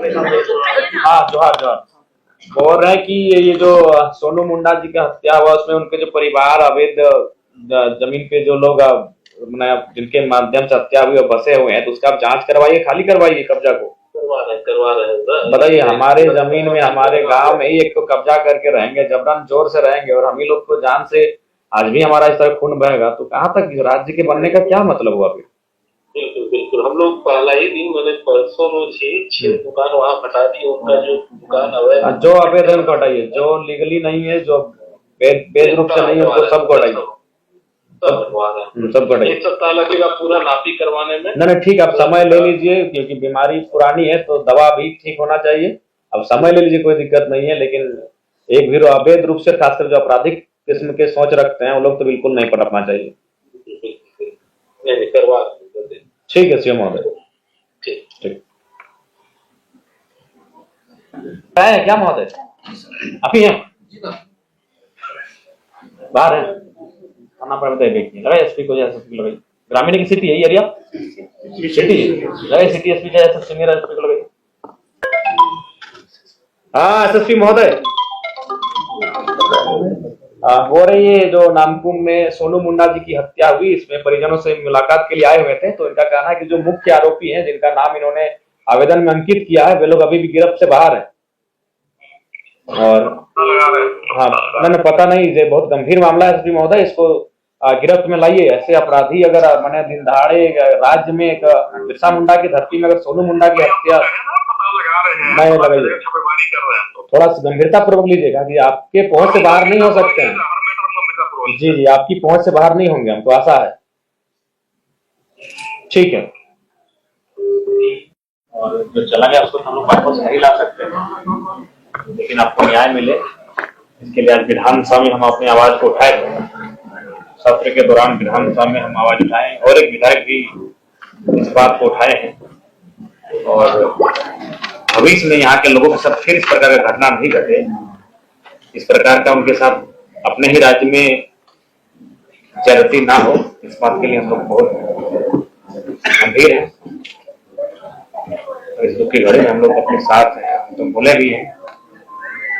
हाँ जोहार जोहार। बोल रहे हैं कि ये जो सोनू मुंडा जी का हत्या हुआ उसमें उनके जो परिवार अवैध जमीन पे जो लोग जिनके माध्यम से हत्या हुई और बसे हुए हैं, तो उसका आप जांच करवाइए, खाली करवाइए कब्जा को। करवा रहे बताइए, हमारे जमीन में हमारे गांव में ही एक तो कब्जा करके रहेंगे, जबरन जोर से रहेंगे, और हम ही लोग को जान से आज भी हमारा इस तरह खून बहेगा, तो कहाँ तक राज्य के बनने का क्या मतलब हुआ? बिल्कुल बिल्कुल। हम लोग पहला ही दिन, मैंने परसों रोज ही 6 दुकान वहाँ हटा दी। उनका जो दुकान अवैध, जो अवैध है उनको हटाइए, जो लीगली नहीं है, जो वैध रूप से नहीं है, उनको सबको हटाइए, सब हटाइए। 1 सप्ताह लगेगा पूरा नापी करवाने में। नहीं ठीक, आप समय ले लीजिए, क्योंकि बीमारी पुरानी है तो दवा भी ठीक होना चाहिए। अब समय ले लीजिए, कोई दिक्कत नहीं है, लेकिन एक भी अवैध रूप से, खासकर जो आपराधिक किस्म के सोच रखते हैं वो लोग तो बिल्कुल नहीं पटकना चाहिए। नहीं करवा, ठीक है सीएम महोदय। ठीक है क्या महोदय? आप ही हैं? बाहर है, खाना पर बताइए। देखिए लगा एसपी को, एसपी लगाइए। ग्रामीण की सिटी है ये एरिया, सिटी लगा, सिटी एसपी का एसपी मेरा एसपी को लगाइए। हाँ एसएसपी महोदय, हो रही है जो नामकुम में सोनू मुंडा जी की हत्या हुई, इसमें परिजनों से मुलाकात के लिए आए हुए थे। तो इनका कहना है कि जो मुख्य आरोपी हैं, जिनका नाम इन्होंने आवेदन में अंकित किया है, वे लोग अभी भी गिरफ्त से बाहर हैं। और हाँ, मैंने पता नहीं, ये बहुत गंभीर मामला है एसपी महोदय, इसको गिरफ्त में लाइए। ऐसे अपराधी अगर मैंने दिन दहाड़े राज्य में एक बिरसा मुंडा की धरती में अगर सोनू मुंडा की हत्या नहीं लगाइए, थोड़ा सा गंभीरता पूर्वक लीजिएगा कि आपके पहुंच से बाहर नहीं हो सकते हैं। जी जी, आपकी पहुंच से बाहर नहीं होंगे, हमको आशा है। ठीक है, और जो चला गया उसको हम लोग वापस नहीं ला सकते हैं, लेकिन आपको न्याय मिले इसके लिए आज विधानसभा में हम अपनी आवाज को उठाए। सत्र के दौरान विधानसभा में हम आवाज उठाए और एक विधायक भी इस बात को उठाए हैं, और भविष्य में यहाँ के लोगों के साथ फिर इस प्रकार का घटना नहीं घटे, इस प्रकार का उनके साथ अपने ही राज्य में ज्यादती ना हो, इस बात के लिए हम लोग बहुत गंभीर हैं। इस दुख की घड़ी में हम लोग अपने साथ हैं। हम तो बोले भी हैं,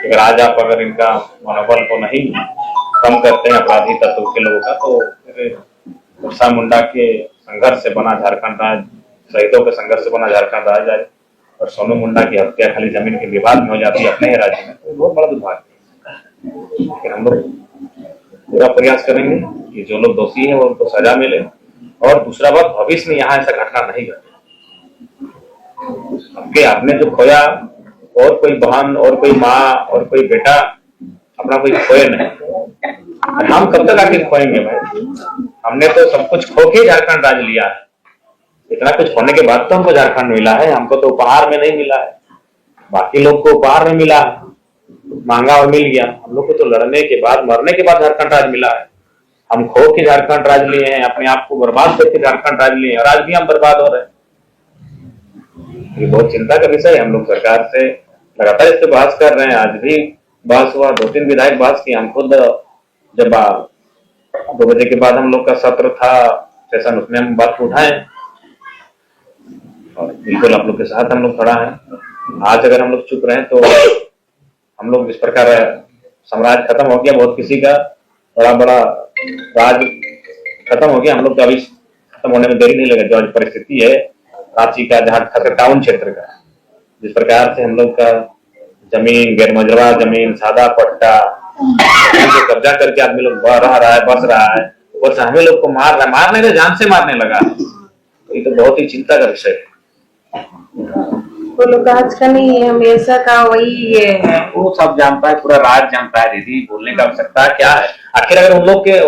अगर आज आप अगर इनका मनोबल को नहीं कम करते हैं अपराधी तत्व के लोगों का, तो बिरसा मुंडा के संघर्ष से बना झारखंड राज्य, शहीदों के संघर्ष से बना झारखंड राज्य जाए और सोनू मुंडा की हत्या खाली जमीन के विवाद में हो जाती है अपने ही राज्य में, तो बहुत बड़ा दुर्भाग्य है। लेकिन हम लोग पूरा प्रयास करेंगे कि जो लोग दोषी हैं वो उनको सजा मिले, और दूसरा बात, भविष्य में यहाँ ऐसा घटना नहीं घटे। आपने जो खोया, और कोई बहन और कोई माँ और कोई बेटा अपना कोई खोए नहीं, हम कब तक आके खोएंगे भाई? हमने तो सब कुछ खो के झारखंड राज्य लिया है। इतना कुछ होने के बाद तो हमको झारखंड मिला है, हमको तो उपहार में नहीं मिला है। बाकी लोग को उपहार में मिला है, मांगा और मिल गया। हम लोग को तो लड़ने के बाद, मरने के बाद झारखंड राज्य मिला है। हम खो के झारखंड राज्य लिए हैं, अपने आप को बर्बाद करके झारखंड राज्य लिए हैं, और आज भी हम बर्बाद हो रहे हैं। ये बहुत चिंता का विषय है। हम लोग सरकार से लगातार इस पे बहस कर रहे हैं, आज भी बहस हुआ, 2-3 विधायक बहस किए। हम खुद जब 2 बजे के बाद हम लोग का सत्र था सेशन, उसमें हम बात उठाए, और बिल्कुल आप लोग के साथ हम लोग खड़ा हैं। आज अगर हम लोग चुप रहे तो हम लोग जिस प्रकार साम्राज्य खत्म हो गया, बहुत किसी का बड़ा राज खत्म हो गया, हम लोग तो अभी खत्म होने में देरी नहीं लगे। जो आज परिस्थिति है रांची का, जहाँ खासकर टाउन क्षेत्र का, जिस प्रकार से हम लोग का जमीन, गैरमजरूआ जमीन, सादा पट्टा कब्जा करके आदमी लोग रह रहा है, बस रहा है, ऊपर से हमें लोग को मार रहा है, मारने का जान से मारने लगा है। तो ये तो बहुत ही चिंता का विषय है। वो लोग आज का नहीं है, हमेशा का वही ये है। वो सब जानता है, पूरा राज्य जानता है दीदी, बोलने का आवश्यकता क्या है? आखिर अगर उन लोग के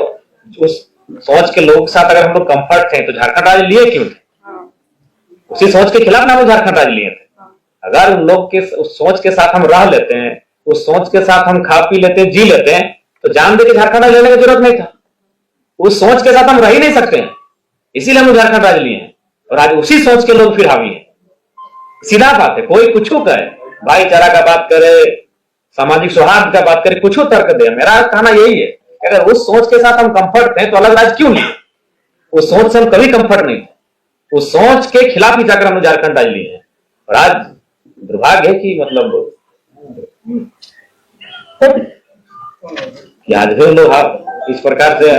उस सोच के लोग के साथ अगर हम लोग कंफर्ट थे तो झारखंड राज्य लिए क्यों थे? उसी सोच के खिलाफ ना हम झारखंड राज्य लिए थे। अगर उन लोग के उस सोच के साथ हम रह लेते हैं, उस सोच के साथ हम खा पी लेते हैं, जी लेते हैं, तो जान दे के झारखंड राज्य लेने की जरूरत नहीं था। उस सोच के साथ हम रह ही नहीं सकते हैं, इसीलिए हम झारखंड राज्य लिए हैं, और आज उसी सोच के लोग फिर हावी हैं। सीधा बात है, कोई कुछ करे, भाईचारा का बात करे, सामाजिक सौहार्द का बात करे, कुछ तर्क दे। मेरा कहना यही है, अगर उस सोच के साथ हम कंफर्ट थे तो अलग राज्य क्यों लिए? उस सोच से हम कभी कंफर्ट नहीं थे, उस सोच के खिलाफ ही जाकर हम झारखंड राज्य लिए हैं। और आज दुर्भाग्य है कि मतलब कि आज भी लोग इस प्रकार से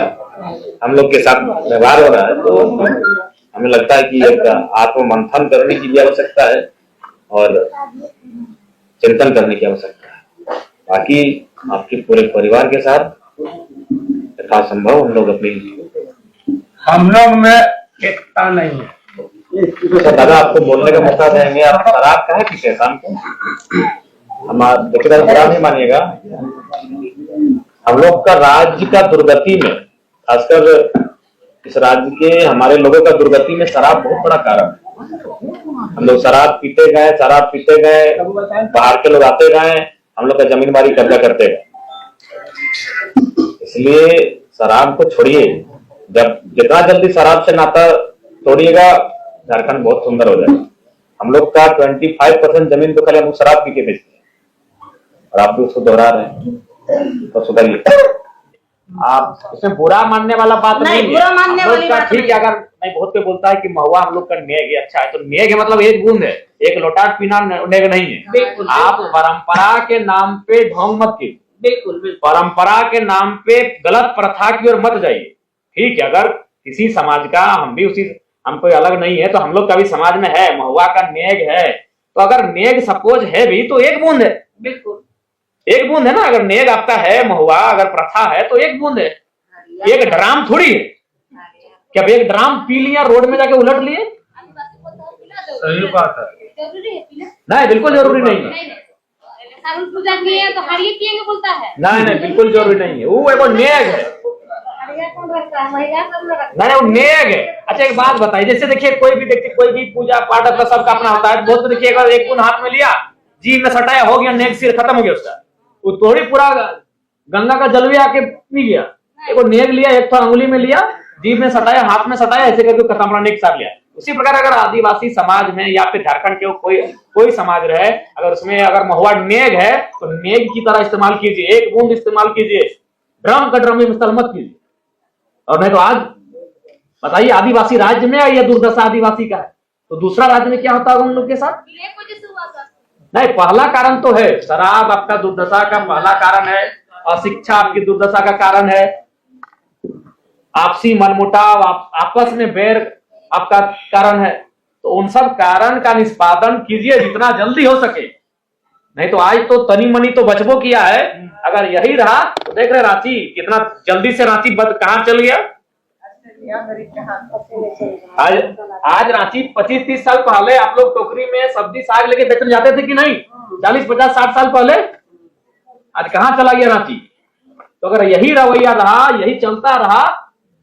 हम लोग के साथ व्यवहार हो रहा है, तो हमें लगता है कि एक आत्ममंथन करने की भी आवश्यकता है और चिंतन करने की आवश्यकता है। बाकी आपके पूरे परिवार के साथ यथासंभव हम लोग में एकता नहीं है। तो दादा आपको बोलने का मौका देंगे। आप शराब काहे पीते हैं शाम को? हम देखिए बुरा नहीं मानिएगा, हम लोग का राज्य का दुर्गति में, खासकर इस राज्य के हमारे लोगों का दुर्गति में शराब बहुत बड़ा कारण है। हम लोग शराब पीते गए, बाहर के लोग आते गए, हम लोग का जमींदारी कब्जा करते गए। इसलिए शराब को छोड़िए, जब जितना जल्दी शराब से नाता तोड़िएगा झारखंड बहुत सुंदर हो जाएगा। हम लोग का 25% जमीन तो खाली हम शराब पी के बेचते हैं और आप भी उसको दोहरा रहे हैं, तो सुधरिए। आप इसमें बुरा मानने वाला बात नहीं है, बुरा मानने वाली बात ठीक है। अगर नहीं, बहुत कोई बोलता है कि महुआ हम लोग का नेग है, अच्छा है, तो नेग है मतलब एक बूंद है, एक लोटाट पीना नेग नहीं है। आप परंपरा के नाम पे ढोंग मत कीजिए, बिल्कुल परंपरा के नाम पे गलत प्रथा की ओर मत जाइए। ठीक है, अगर किसी समाज का हम भी उसी, हम कोई अलग नहीं है, तो हम लोग का भी समाज में है, महुआ का नेग है, तो अगर नेग सपोज है भी तो एक बूंद है, बिल्कुल एक बूंद है ना। अगर नेग आपका है, महुआ अगर प्रथा है तो एक बूंद है, एक ड्राम थोड़ी है। क्या एक ड्राम पी लिया, रोड में जाके उलट लिए? सही बात है, नहीं, बिल्कुल जरूरी नहीं है। पूजा किए तो हरिये पिएंगे बोलता है। नहीं, बिल्कुल जरूरी नहीं है, वो एक नेग है। नहीं, वो नेग है। अच्छा एक बात बताइए, जैसे देखिए कोई भी पूजा पाठ अपना सबका अपना होता है। बहुत देखिए अगर एक पून हाथ में लिया, जीभ में सटाया, हो गया नेग, सिर खत्म हो गया उसका। वो थोड़ी पूरा गंगा का जल भी आके पी गया। एक नेग लिया, एक तो अंगुली में लिया, जीभ में सटाया, हाथ में सटाया, ऐसे करके खत्म, अपना नेग साफ लिया। उसी प्रकार अगर आदिवासी समाज में या फिर झारखंड के कोई समाज रहे, अगर उसमें अगर महुआ नेग है तो नेग की तरह इस्तेमाल कीजिए, एक बूंद इस्तेमाल कीजिए, ड्रम का ड्रम में इस्तेमाल मत कीजिए। और नहीं तो आज बताइए, आदिवासी राज्य में यह दुर्दशा आदिवासी का है, तो दूसरा राज्य में क्या होता है उन लोग के साथ? नहीं, पहला कारण तो है शराब, आपका दुर्दशा का पहला कारण है। अशिक्षा आपकी दुर्दशा का कारण है। आपसी मनमुटाव, आपस में बैर आपका कारण है। तो उन सब कारण का निष्पादन कीजिए जितना जल्दी हो सके। नहीं तो आज तो तनी मनी तो बचबो किया है, अगर यही रहा तो देख रहे रांची कितना जल्दी से रांची कहां चल गया। आज रांची 25-30 साल पहले आप लोग टोकरी में सब्जी साग लेके बेचने जाते थे कि नहीं? 40-50-60 साल पहले। आज कहां चला गया रांची? तो अगर यही रवैया रहा, यही चलता रहा,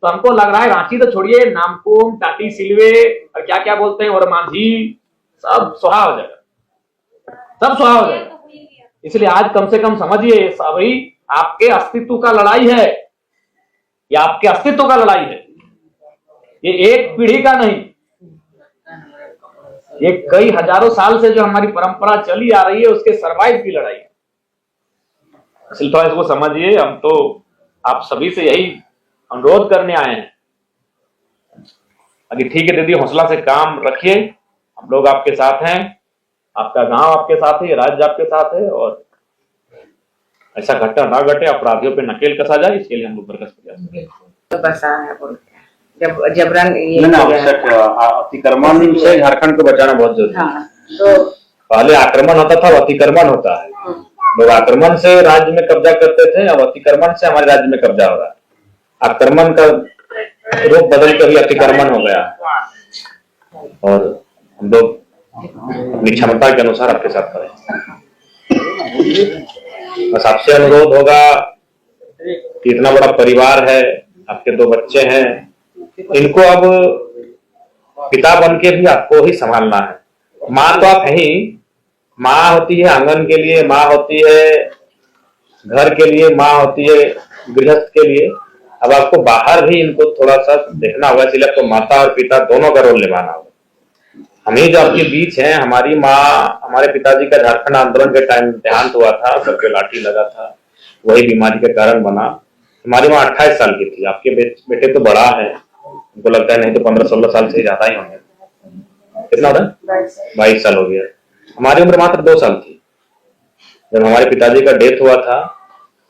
तो हमको लग रहा है रांची तो छोड़िए, नामकुम, टाटी सिलवे और क्या क्या बोलते हैं, और मांझी, सब सुहा हो जाएगा, सब सुहा हो जाएगा। इसलिए आज कम से कम समझिए, सभी आपके अस्तित्व का लड़ाई है, ये आपके अस्तित्व का लड़ाई है। ये एक पीढ़ी का नहीं, ये कई हजारों साल से जो हमारी परंपरा चली आ रही है उसके सर्वाइव की लड़ाई है। इसलिए थोड़ा इसको समझिए। हम तो आप सभी से यही अनुरोध करने आए हैं। अभी ठीक है दीदी, हौसला से काम रखिए, हम लोग आपके साथ हैं, आपका गांव आपके साथ है, राज्य आपके साथ है, और ऐसा घटना ना घटे, अपराधियों पे नकेल कसा जाए, इसके लिए हम लोग बरकस प्रयास जबरन अतिक्रमण से झारखंड को बचाना बहुत जरूरी है। तो पहले आक्रमण होता था, अब अतिक्रमण होता है। लोग आक्रमण से राज्य में कब्जा करते थे, अब अतिक्रमण से हमारे राज्य में कब्जा हो रहा है। आक्रमण का रूप बदल कर ही अतिक्रमण हो गया, और हम लोग अपनी क्षमता के अनुसार आपके साथ करें। बस आपसे अनुरोध होगा कि इतना बड़ा परिवार है, आपके 2 बच्चे हैं, इनको अब पिता बन के भी आपको ही संभालना है। माँ तो आप है ही, माँ होती है आंगन के लिए, माँ होती है घर के लिए, माँ होती है गृहस्थ के लिए। अब आपको बाहर भी इनको थोड़ा सा देखना होगा, इसलिए आपको माता और पिता दोनों का रोल निभाना होगा। हम ही जो आपके बीच हैं, हमारी माँ, हमारे पिताजी का झारखंड आंदोलन के टाइम देहांत हुआ था, सर पे लाठी लगा था, वही बीमारी के कारण बना। हमारी माँ 28 साल की थी, आपके बेटे तो बड़ा है, उनको लगता है नहीं तो 15-16 साल से ज्यादा ही होंगे। कितना हो रहा है? 22 साल हो गया। हमारी उम्र मात्र 2 साल थी जब हमारे पिताजी का डेथ हुआ था।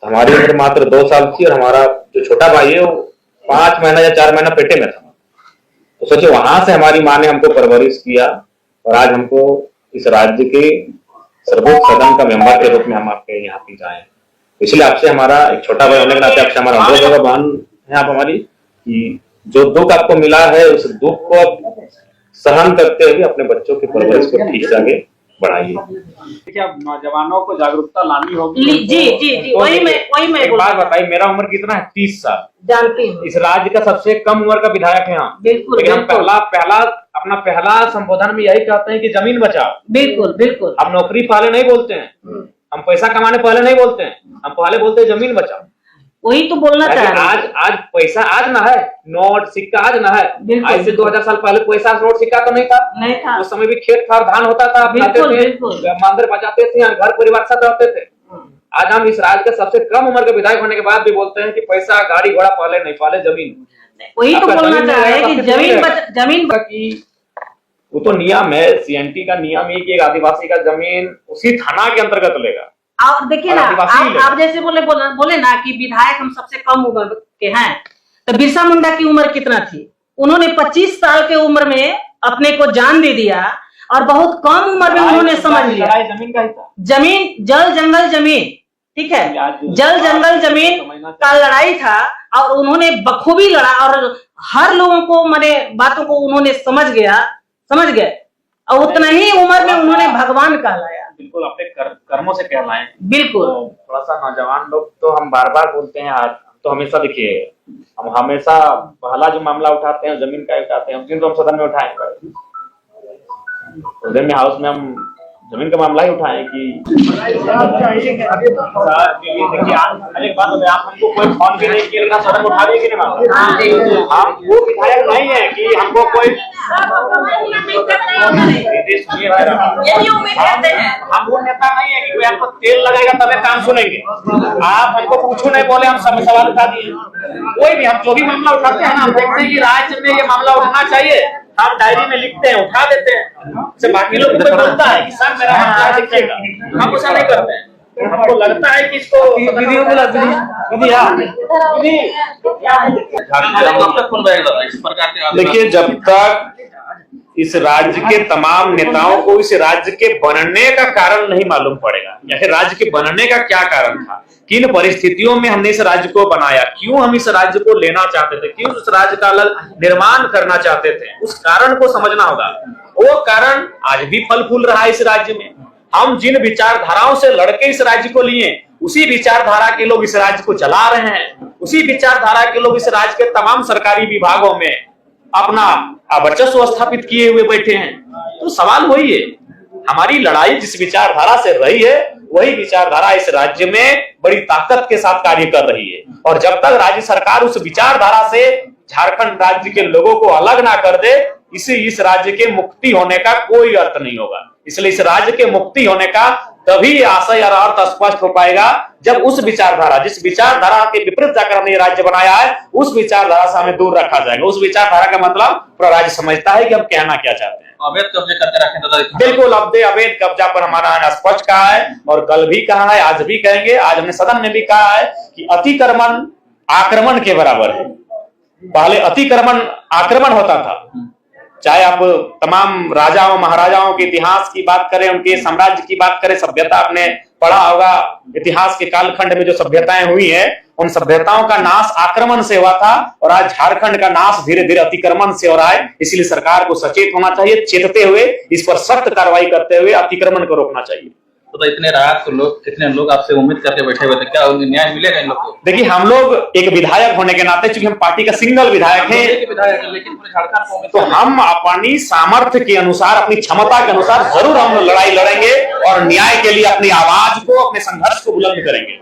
हमारी उम्र मात्र 2 साल थी और हमारा जो छोटा भाई है वो 5 महीना या 4 महीना पेटे में था। तो सोचिए वहां से हमारी माँ ने हमको परवरिश किया और आज हमको इस राज्य के सर्वोच्च सदन का मेंबर के रूप में हम आपके यहाँ पे आए। इसलिए आपसे हमारा एक छोटा भाई होने के नाते आपसे हमारा अनुरोध होगा बहन है आप हमारी कि जो दुख आपको मिला है उस दुख को आप सहन करते हुए अपने बच्चों की परवरिश को ठीक से आगे बढ़ाइए। देखिए अब नौजवानों को जागरूकता लानी होगी। जी वही मैं एक बात बताइए, मेरा उम्र कितना है? 30 साल। जानती हूँ। इस राज्य का सबसे कम उम्र का विधायक है हम। बिल्कुल, लेकिन हम बिल्कुल। अपना पहला संबोधन में यही कहते हैं कि जमीन बचाओ। बिल्कुल। हम नौकरी पहले नहीं बोलते हैं, हम पैसा कमाने पहले नहीं बोलते हैं, हम पहले बोलते हैं जमीन बचाओ। वही तो बोलना चाह रहा हूं। आज पैसा आज ना है, नोट सिक्का आज ना है। आज से 2000 साल पहले पैसा नोट सिक्का तो नहीं था। उस समय भी खेत खार धान होता था, मंदिर बजाते थे, घर परिवार साथ रहते थे। आज हम इस राज्य के सबसे कम उम्र के विधायक होने के बाद भी बोलते हैं कि पैसा गाड़ी घोड़ा पहले नहीं, पहले जमीन। वही तो बोलना चाह रहे हैं कि जमीन की वो तो नियम है, सीएनटी का नियम है कि एक आदिवासी का जमीन उसी थाना के अंतर्गत लेगा। आप देखिए ना, आप जैसे बोले ना कि विधायक हम सबसे कम उम्र के हैं, तो बिरसा मुंडा की उम्र कितना थी? उन्होंने 25 साल के उम्र में अपने को जान दे दिया और बहुत कम उम्र में उन्होंने समझ लिया जमीन का हिस्सा, जमीन जल जंगल जमीन, ठीक है, जल जंगल जमीन का लड़ाई था और उन्होंने बखूबी लड़ा और हर लोगों को माने बातों को उन्होंने समझ गए और उतना ही उम्र में उन्होंने भगवान कहलाया। बिल्कुल अपने कर्मों से कहलाएं। बिल्कुल। तो थोड़ा सा नौजवान लोग तो हम बार बार बोलते हैं, आज तो हमेशा देखिए हम हमेशा पहला जो मामला उठाते हैं जमीन का उठाते हैं, उस दिन तो हम सदन में उठाएंगे, उस दिन में हाउस में हम जमीन का मामला ही उठाए कि देखिए एक बात बताइए, आप हमको कोई फोन भी नहीं किया सदन में उठा दिए कि नहीं मामला? हम वो विधायक नहीं है कि हमको कोई हम वो नेता नहीं है कि कोई आपको तेल लगाएगा तभी काम सुनेंगे। आप हमको कुछ नहीं बोले, हम सब सवाल उठा दिए। कोई भी हम जो भी मामला उठाते हैं ना, हम देखते हैं कि राज्य में ये मामला उठना चाहिए, हम डायरी में लिखते हैं, उठा देते हैं। से बाकी लोग कोई बोलता है कि सर मेरा मामला लिखिएगा, हम ऐसा नहीं करते हैं। हमको लगता है कि इसको देखिए, जब तक इस राज्य के तमाम नेताओं को इस राज्य के बनने का कारण नहीं मालूम पड़ेगा, या राज्य के बनने का क्या कारण था, किन परिस्थितियों में हमने इस राज्य को बनाया, क्यों हम इस राज्य को लेना चाहते थे, क्यों उस राज्य का निर्माण करना चाहते थे, उस कारण को समझना होगा। वो कारण आज भी फल फूल रहा है इस राज्य में। हम जिन विचारधाराओं से लड़के इस राज्य को लिए, उसी विचारधारा के लोग इस राज्य को चला रहे हैं, उसी विचारधारा के लोग इस राज्य के तमाम सरकारी विभागों में अपना वर्चस्व स्थापित किए हुए बैठे हैं। तो सवाल वही है, हमारी लड़ाई जिस विचारधारा से रही है वही विचारधारा इस राज्य में बड़ी ताकत के साथ कार्य कर रही है। और जब तक राज्य सरकार उस विचारधारा से झारखंड राज्य के लोगों को अलग ना कर दे, इस राज्य के मुक्ति होने का कोई अर्थ नहीं होगा। इसलिए इस राज्य के मुक्ति होने का तभी आशय और अर्थ स्पष्ट हो पाएगा जब उस विचारधारा, जिस विचारधारा के विपरीत जाकर हमने ये राज्य बनाया है, उस विचारधारा से हमें दूर रखा जाएगा। उस विचारधारा का मतलब पूरा राज्य समझता है कि हम कहना क्या चाहते हैं। अवैध कब्जे करके रखें तो बिल्कुल, अवैध कब्जा पर हमारा स्पष्ट कहा है और कल भी कहा है, आज भी कहेंगे। आज हमने सदन में भी कहा है कि अतिक्रमण आक्रमण के बराबर है। पहले अतिक्रमण आक्रमण होता था, चाहे आप तमाम राजाओं महाराजाओं के इतिहास की बात करें, उनके साम्राज्य की बात करें, सभ्यता आपने पढ़ा होगा, इतिहास के कालखंड में जो सभ्यताएं हुई हैं, उन सभ्यताओं का नाश आक्रमण से हुआ था और आज झारखंड का नाश धीरे धीरे अतिक्रमण से हो रहा है। इसलिए सरकार को सचेत होना चाहिए, चेतते हुए इस पर सख्त कार्रवाई करते हुए अतिक्रमण को रोकना चाहिए। तो इतने रात लोग, कितने लोग आपसे उम्मीद करके बैठे हुए थे, क्या न्याय मिलेगा इन लोग को? देखिए, हम लोग एक विधायक होने के नाते, चूंकि हम पार्टी का सिंगल विधायक हैं, लेकिन पूरे झारखंड तो हम अपनी सामर्थ्य के अनुसार, अपनी क्षमता के अनुसार जरूर हम लड़ाई लड़ेंगे और न्याय के लिए अपनी आवाज को, अपने संघर्ष को बुलंद करेंगे।